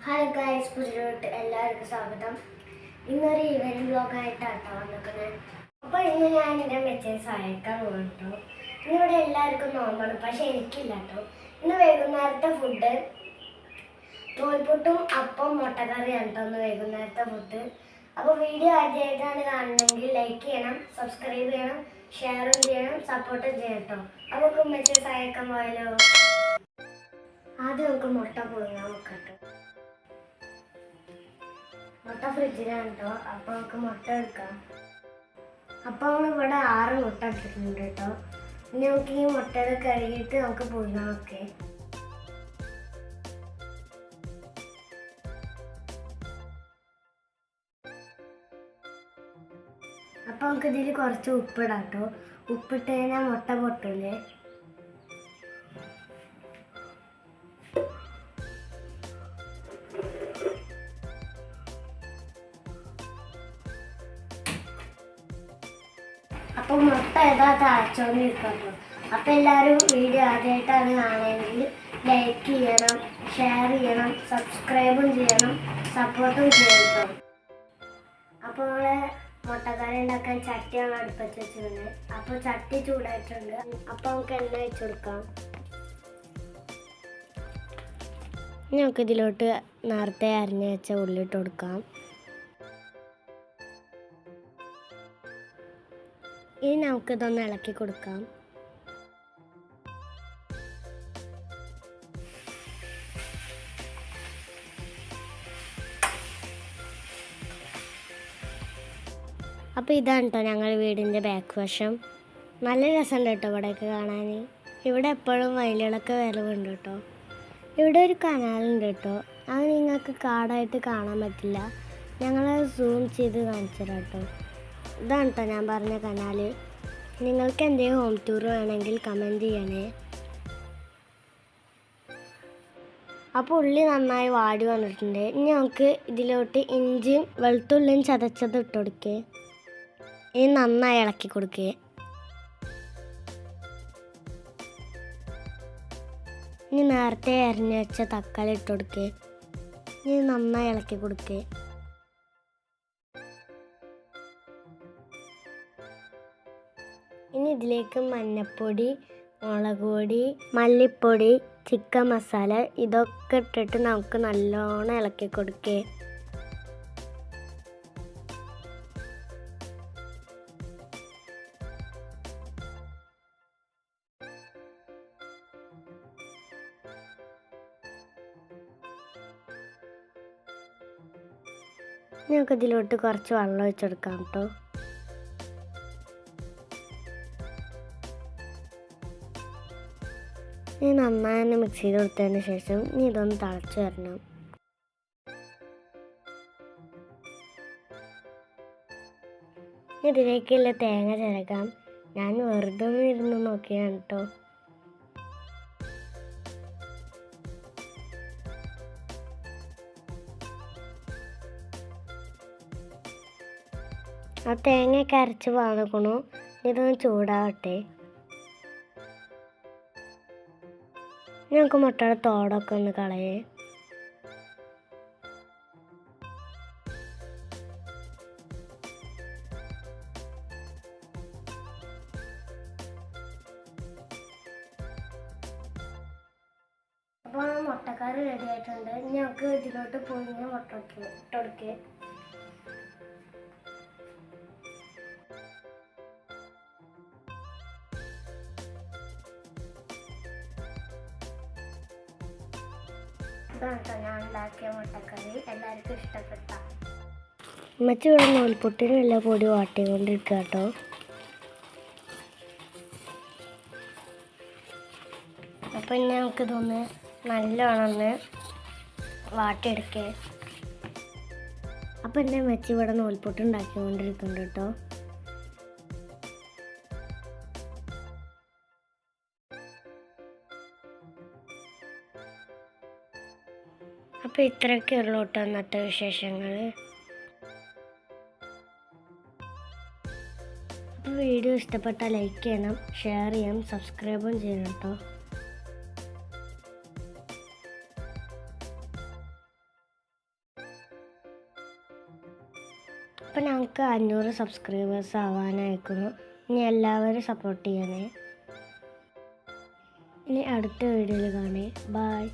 Hi guys, പുതിയോട്ട് എല്ലാവർക്കും സ്വാഗതം. ഇന്നൊരു ഈവനിങ് വ്ലോഗായിട്ടാണ് വന്നിരിക്കുന്നത്. അപ്പോൾ ഇന്ന് ഞാൻ എൻ്റെ മെച്ചയെ സഹായിക്കാൻ പോകുന്നു. ഇന്നിവിടെ എല്ലാവർക്കും നോമ്പാണ്, പക്ഷെ എനിക്കില്ല കേട്ടോ. ഇന്ന് വൈകുന്നേരത്തെ ഫുഡ് തോൽപുട്ടും അപ്പം മുട്ടക്കറിയാണ് കേട്ടോ ഇന്ന് വൈകുന്നേരത്തെ ഫുഡ്. അപ്പോൾ വീഡിയോ ആദ്യമായിട്ടാണ് കാണണമെങ്കിൽ ലൈക്ക് ചെയ്യണം, സബ്സ്ക്രൈബ് ചെയ്യണം, ഷെയറും ചെയ്യണം, സപ്പോർട്ടും ചെയ്യണം കേട്ടോ. അപ്പോൾ മെച്ചയെ സഹായിക്കാൻ പോയാലോ? ആദ്യം നമുക്ക് മുട്ട പുഴുങ്ങാൻ നോക്കട്ടോ. മുട്ട ഫ്രിഡ്ജിലാണ് കേട്ടോ. അപ്പോൾ നമുക്ക് മുട്ട എടുക്കാം. അപ്പോൾ ഇവിടെ 6 മുട്ട എടുത്തിട്ടുണ്ട് കേട്ടോ. ഇനി നമുക്ക് ഈ മുട്ടയുടെ കഴുകിയിട്ട് നമുക്ക് പുഴുങ്ങാം. ഓക്കെ, അപ്പോൾ നമുക്ക് ഇതിൽ കുറച്ച് ഉപ്പിടാം കേട്ടോ. ഉപ്പിട്ട് കഴിഞ്ഞാൽ മുട്ട പൊട്ടില്ലേ. അപ്പോൾ മുട്ട ഏതാ തിളച്ചോണ്ടിരിക്കുന്നു. അപ്പോൾ എല്ലാവരും വീഡിയോ ആദ്യമായിട്ടാണ് കാണുമെങ്കിൽ ലൈക്ക് ചെയ്യണം, ഷെയർ ചെയ്യണം, സബ്സ്ക്രൈബും ചെയ്യണം, സപ്പോർട്ടും ചെയ്യണം. അപ്പോൾ നമ്മളെ മുട്ടക്കറി ഉണ്ടാക്കാൻ ചട്ടിയാണ് അടുപ്പത്ത് വെച്ചിരുന്നത്. അപ്പോൾ ചട്ടി ചൂടായിട്ടുണ്ട്. അപ്പോൾ നമുക്ക് എണ്ണ വെച്ച് കൊടുക്കാം. നമുക്ക് ഇതിലോട്ട് നേരത്തെ അരിഞ്ഞ് വെച്ച ഉള്ളിട്ട് കൊടുക്കാം. ഇനി നമുക്കിതൊന്ന് ഇളക്കി കൊടുക്കാം. അപ്പോൾ ഇതാണ് കേട്ടോ ഞങ്ങൾ വീടിൻ്റെ ബാക്ക് വശം. നല്ല രസമുണ്ട് കേട്ടോ ഇവിടെയൊക്കെ കാണാൻ. ഇവിടെ എപ്പോഴും വയലുകളൊക്കെ വരവുണ്ട് കേട്ടോ. ഇവിടെ ഒരു കനാലുണ്ട് കേട്ടോ. അത് നിങ്ങൾക്ക് കാടായിട്ട് കാണാൻ പറ്റില്ല. ഞങ്ങളത് സൂം ചെയ്ത് കാണിച്ചു തരാം കേട്ടോ. ഇതാണ് കേട്ടോ ഞാൻ പറഞ്ഞ കനാല്. നിങ്ങൾക്ക് എന്തെങ്കിലും ഹോം ടൂർ വേണമെങ്കിൽ കമൻറ്റ് ചെയ്യണേ. അപ്പോൾ ഉള്ളി നന്നായി വാടി വന്നിട്ടുണ്ട്. ഇനി നമുക്ക് ഇതിലോട്ട് ഇഞ്ചിയും വെളുത്തുള്ളിയും ചതച്ചത് ഇട്ട് കൊടുക്കേ. ഇനി നന്നായി ഇളക്കി കൊടുക്കേ. ഇനി നേരത്തെ അരിഞ്ഞ് വെച്ച തക്കാളി ഇട്ട് കൊടുക്കേ. ഇനി നന്നായി ഇളക്കി കൊടുക്കേ. ഇനി ഇതിലേക്ക് മഞ്ഞൾപ്പൊടി, മുളക് പൊടി, മല്ലിപ്പൊടി, ചിക്കൻ മസാല ഇതൊക്കെ ഇട്ടിട്ട് നമുക്ക് നല്ലോണം ഇളക്കി കൊടുക്കേ. നമുക്ക് ഇതിലോട്ട് കുറച്ച് വെള്ളം ഒഴിച്ചെടുക്കാം കേട്ടോ. ഇനി നന്നായി തന്നെ മിക്സ് ചെയ്ത് കൊടുത്തതിന് ശേഷം ഇനി ഇതൊന്ന് തിളച്ച് വരണം. ഇതിലേക്കുള്ള തേങ്ങ ചിരകാം. ഞാൻ വെറുതെ ഇരുന്ന് നോക്കിയാണ് കേട്ടോ. ആ തേങ്ങയൊക്കെ അരച്ച് വാങ്ങിക്കണു. ഇതൊന്ന് ചൂടാവട്ടെ. ഞങ്ങൾക്ക് മുട്ടയുടെ തോടൊക്കെ ഒന്ന് കളയേ. അപ്പോൾ മുട്ടക്കറി റെഡി ആയിട്ടുണ്ട്. ഞങ്ങൾക്ക് ഇതിലോട്ട് പൊങ്ങിയ മുട്ട ഇട്ടുകൊടുക്കേ. ഇതാണ് ഞാൻ ഉണ്ടാക്കിയ മുട്ടക്കറി. എല്ലാവർക്കും ഇഷ്ടപ്പെട്ട. ഉമ്മച്ചി ഇവിടെ നൂൽപുട്ടിനും എല്ലാ പൊടി വാട്ടിക്കൊണ്ടിരിക്കുക കേട്ടോ. അപ്പം ഇനി നമുക്കിതൊന്ന് നല്ലോണം ഒന്ന് വാട്ടിയെടുക്കേ. അപ്പം എൻ്റെ ഉമ്മച്ചി ഇവിടെ നൂൽപുട്ട് ഉണ്ടാക്കിക്കൊണ്ടിരിക്കുന്നുണ്ട് കേട്ടോ. അപ്പോൾ ഇത്രയൊക്കെ ഉള്ളൂ കേട്ടോ ഇന്നത്തെ വിശേഷങ്ങൾ. അപ്പോൾ വീഡിയോ ഇഷ്ടപ്പെട്ടാൽ ലൈക്ക് ചെയ്യണം, ഷെയർ ചെയ്യണം, സബ്സ്ക്രൈബും ചെയ്യണം കേട്ടോ. ഇപ്പം ഞങ്ങൾക്ക് 500 സബ്സ്ക്രൈബേഴ്സ് ആവാനായിരിക്കുന്നു. ഇനി എല്ലാവരും സപ്പോർട്ട് ചെയ്യണേ. ഇനി അടുത്ത വീഡിയോയിൽ കാണേ. ബൈ.